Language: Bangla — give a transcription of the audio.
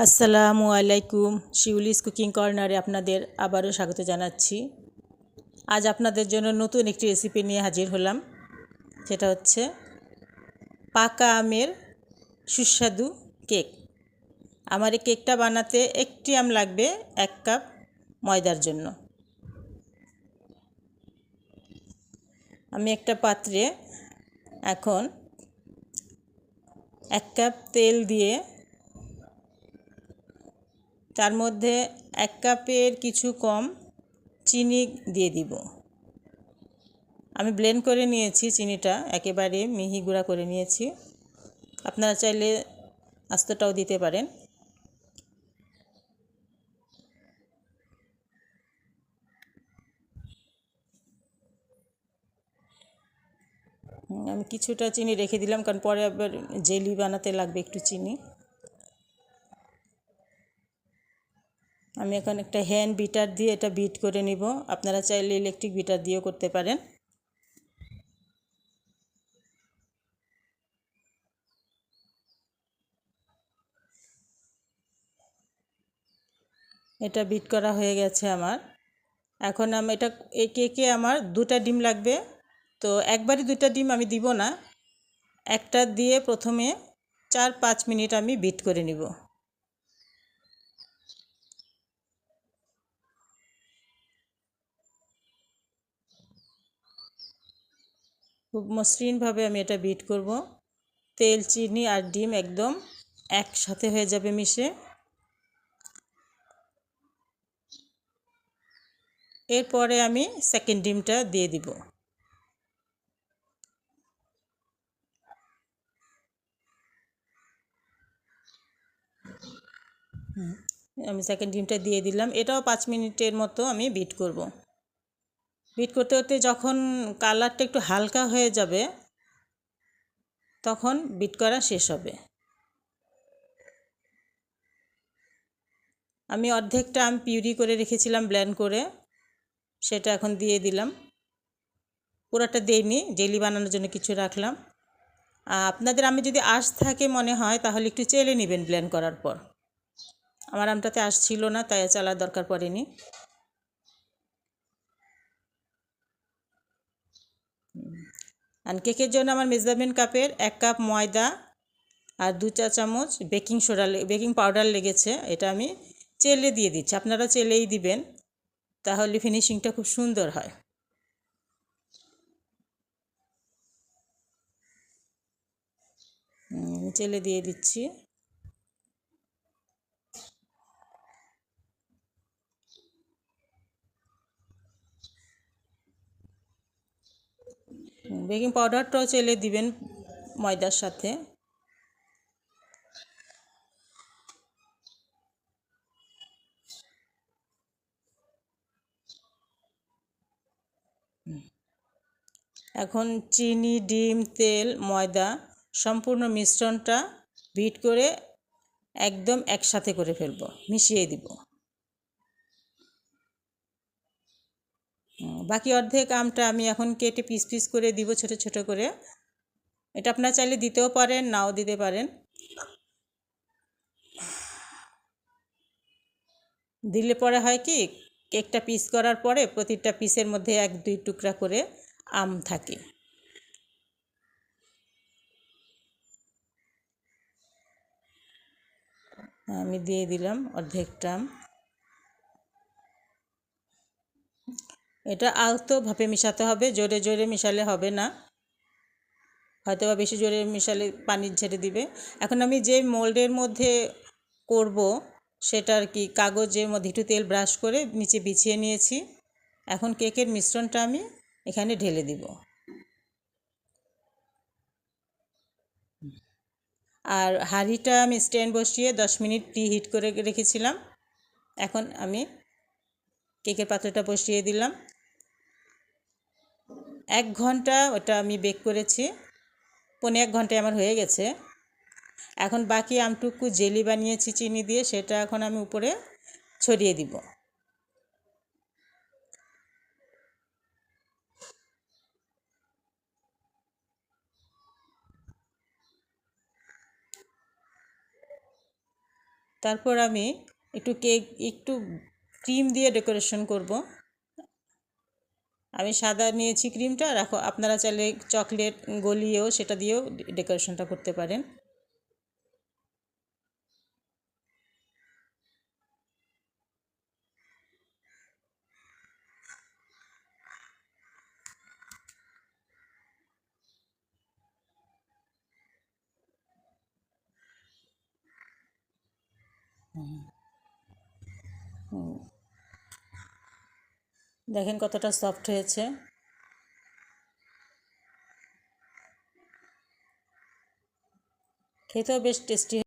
আসসালামু আলাইকুম। শিউলিস কুকিং কর্নারে আপনাদের আবারও স্বাগত জানাচ্ছি। আজ আপনাদের জন্য নতুন একটি রেসিপি নিয়ে হাজির হলাম। সেটা হচ্ছে পাকা আমের সুস্বাদু কেক। আমার এই কেকটা বানাতে একটি আম লাগবে 1 কাপ ময়দার জন্য। আমি একটা পাত্রে এখন 1 কাপ তেল দিয়ে তার মধ্যে 1 কাপের কিছু কম চিনি দিয়ে দিব। আমি ব্লেন্ড করে নিয়েছি, চিনিটা একেবারে মিহি গুঁড়া করে নিয়েছি। আপনারা চাইলে আস্তটাও দিতে পারেন। আমি কিছুটা চিনি রেখে দিলাম, কারণ পরে আবার জেলি বানাতে লাগবে একটু চিনি। আমি এখন একটা হ্যান্ড বিটার দিয়ে এটা বিট করে নিব। আপনারা চাইলে ইলেকট্রিক বিটার দিয়েও করতে পারেন। এটা বিট করা হয়ে গেছে আমার। এখন আমি এই কেকে আমার 2টা ডিম লাগবে। তো একবারই 2টা ডিম আমি দিব না, একটা দিয়ে প্রথমে 4-5 মিনিট আমি বিট করে নিব। খুব মসৃণভাবে আমি এটা বিট করব। তেল, চিনি আর ডিম একদম একসাথে হয়ে যাবে মিশে। এরপরে আমি সেকেন্ড ডিমটা দিয়ে দিব। আমি সেকেন্ড ডিমটা দিয়ে দিলাম। এটাও 5 মিনিটের মতো আমি বিট করব। বিট করতে করতে যখন কালারটা একটু হালকা হয়ে যাবে তখন বিট করা শেষ হবে। আমি অর্ধেকটা আম পিউরি করে রেখেছিলাম ব্লেন্ড করে, সেটা এখন দিয়ে দিলাম। পুরোটা দেইনি, জেলি বানানোর জন্য কিছু রাখলাম। আপনাদের আমে যদি আঁশ থাকে মনে হয় তাহলে একটু চেলে নেবেন ব্লেন্ড করার পর। আমার আমটাতে আঁশ ছিল না, তাই চালার দরকার পড়েনি। আর কেকের জন্য আমার মেজারমেন্ট কাপের 1 কাপ ময়দা আর 2 চা চামচ বেকিং পাউডার লেগেছে। এটা আমি চেলে দিয়ে দিচ্ছি। আপনারা চেলেই দিবেন, তাহলে ফিনিশিংটা খুব সুন্দর হয়। চেলে দিয়ে দিচ্ছি। বেকিং পাউডারটাও চেলে দিবেন ময়দার সাথে। এখন চিনি, ডিম, তেল, ময়দা সম্পূর্ণ মিশ্রণটা বিট করে একদম একসাথে করে ফেলবো, মিশিয়ে দিব। বাকি অর্ধেক আমটা আমি এখন কেটে পিস পিস করে দিব, ছোট ছোট করে। এটা আপনারা চাইলে দিতেও পারেন, নাও দিতে পারেন। দিলে পরে হয় কি, কেকটা পিস করার পরে প্রতিটা পিসের মধ্যে 1-2 টুকরা করে আম থাকে। আমি দিয়ে দিলাম অর্ধেকটা আম। এটা আলতোভাবে মিশাতে হবে, জোরে জোরে মিশালে হবে না। হয়তো বা বেশি জোরে মিশালে পানি ছেড়ে দিবে। এখন আমি যে মোল্ডের মধ্যে করব সেটা আর কি, কাগজের মধ্যে একটু তেল ব্রাশ করে নিচে বিছিয়ে নিয়েছি। এখন কেকের মিশ্রণটা আমি এখানে ঢেলে দিব। আর হাঁড়িটা আমি স্ট্যান্ড বসিয়ে 10 মিনিট প্রিহিট করে রেখেছিলাম। এখন আমি কেকের পাত্রটা বসিয়ে দিলাম। 1 ঘন্টা ওটা আমি বেক করেছি। 1.5 ঘন্টায় আমার হয়ে গেছে। এখন বাকি আমটুকু জেলি বানিয়েছি চিনি দিয়ে, সেটা এখন আমি উপরে ছড়িয়ে দিব। তারপর আমি একটু ক্রিম দিয়ে ডেকোরেশন করব। আমি সাদা নিয়েছি ক্রিমটা, রাখো আপনারা চাইলে চকলেট গলিয়েও সেটা দিয়েও ডেকোরেশনটা করতে পারেন। দেখেন কতটা সফট হয়েছে। খেতেও বেশ টেস্টি।